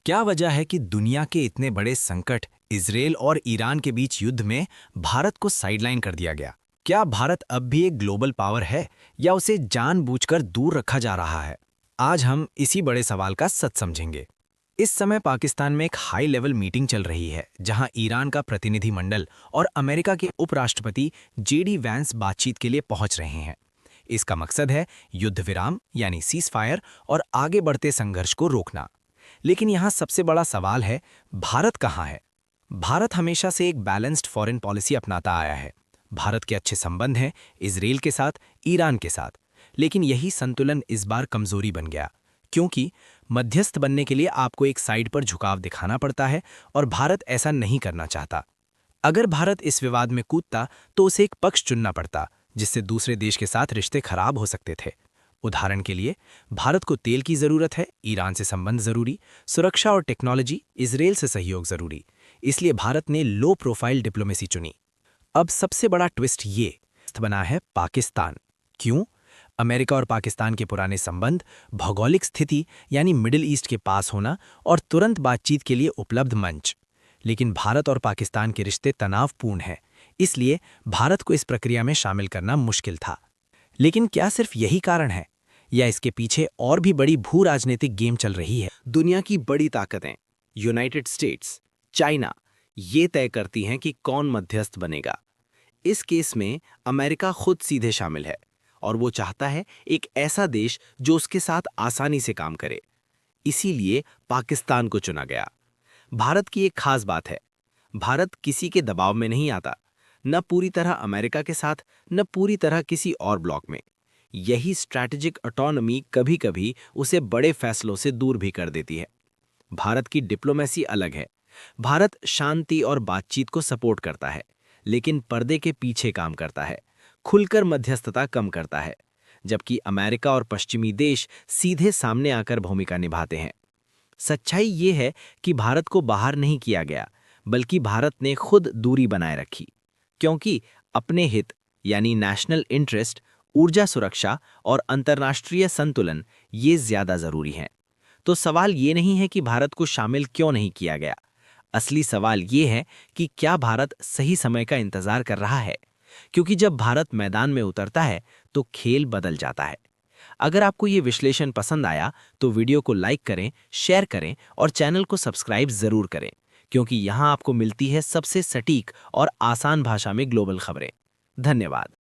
क्या वजह है कि दुनिया के इतने बड़े संकट इजरायल और ईरान के बीच युद्ध में भारत को साइडलाइन कर दिया गया? क्या भारत अब भी एक ग्लोबल पावर है या उसे जानबूझकर दूर रखा जा रहा है? आज हम इसी बड़े सवाल का सच समझेंगे। इस समय पाकिस्तान में एक हाई लेवल मीटिंग चल रही है जहां ईरान का प्रतिनिधिमंडल और अमेरिका के उपराष्ट्रपति जेडी वैंस बातचीत के लिए पहुंच रहे हैं। इसका मकसद है युद्ध विराम यानी सीज फायर और आगे बढ़ते संघर्ष को रोकना। लेकिन यहाँ सबसे बड़ा सवाल है, भारत कहाँ है? भारत हमेशा से एक बैलेंस्ड फॉरेन पॉलिसी अपनाता आया है। भारत के अच्छे संबंध हैं इजरायल के साथ, ईरान के साथ। लेकिन यही संतुलन इस बार कमजोरी बन गया, क्योंकि मध्यस्थ बनने के लिए आपको एक साइड पर झुकाव दिखाना पड़ता है और भारत ऐसा नहीं करना चाहता। अगर भारत इस विवाद में कूदता तो उसे एक पक्ष चुनना पड़ता, जिससे दूसरे देश के साथ रिश्ते खराब हो सकते थे। उदाहरण के लिए, भारत को तेल की जरूरत है, ईरान से संबंध जरूरी, सुरक्षा और टेक्नोलॉजी, इजरायल से सहयोग जरूरी। इसलिए भारत ने लो प्रोफाइल डिप्लोमेसी चुनी। अब सबसे बड़ा ट्विस्ट ये बना है पाकिस्तान। क्यों? अमेरिका और पाकिस्तान के पुराने संबंध, भौगोलिक स्थिति यानी मिडिल ईस्ट के पास होना और तुरंत बातचीत के लिए उपलब्ध मंच। लेकिन भारत और पाकिस्तान के रिश्ते तनावपूर्ण हैं, इसलिए भारत को इस प्रक्रिया में शामिल करना मुश्किल था। लेकिन क्या सिर्फ यही कारण है या इसके पीछे और भी बड़ी भू राजनीतिक गेम चल रही है? दुनिया की बड़ी ताकतें यूनाइटेड स्टेट्स, चाइना ये तय करती हैं कि कौन मध्यस्थ बनेगा। इस केस में अमेरिका खुद सीधे शामिल है और वो चाहता है एक ऐसा देश जो उसके साथ आसानी से काम करे। इसीलिए पाकिस्तान को चुना गया। भारत की एक खास बात है, भारत किसी के दबाव में नहीं आता, न पूरी तरह अमेरिका के साथ, न पूरी तरह किसी और ब्लॉक में। यही स्ट्रैटेजिक ऑटोनॉमी कभी-कभी उसे बड़े फैसलों से दूर भी कर देती है। भारत की डिप्लोमेसी अलग है। भारत शांति और बातचीत को सपोर्ट करता है, लेकिन पर्दे के पीछे काम करता है, खुलकर मध्यस्थता कम करता है। जबकि अमेरिका और पश्चिमी देश सीधे सामने आकर भूमिका निभाते हैं। सच्चाई ये है कि भारत को बाहर नहीं किया गया, बल्कि भारत ने खुद दूरी बनाए रखी, क्योंकि अपने हित यानी नेशनल इंटरेस्ट, ऊर्जा सुरक्षा और अंतर्राष्ट्रीय संतुलन ये ज्यादा जरूरी हैं। तो सवाल ये नहीं है कि भारत को शामिल क्यों नहीं किया गया। असली सवाल ये है कि क्या भारत सही समय का इंतजार कर रहा है, क्योंकि जब भारत मैदान में उतरता है तो खेल बदल जाता है। अगर आपको ये विश्लेषण पसंद आया तो वीडियो को लाइक करें, शेयर करें और चैनल को सब्सक्राइब जरूर करें, क्योंकि यहाँ आपको मिलती है सबसे सटीक और आसान भाषा में ग्लोबल खबरें। धन्यवाद।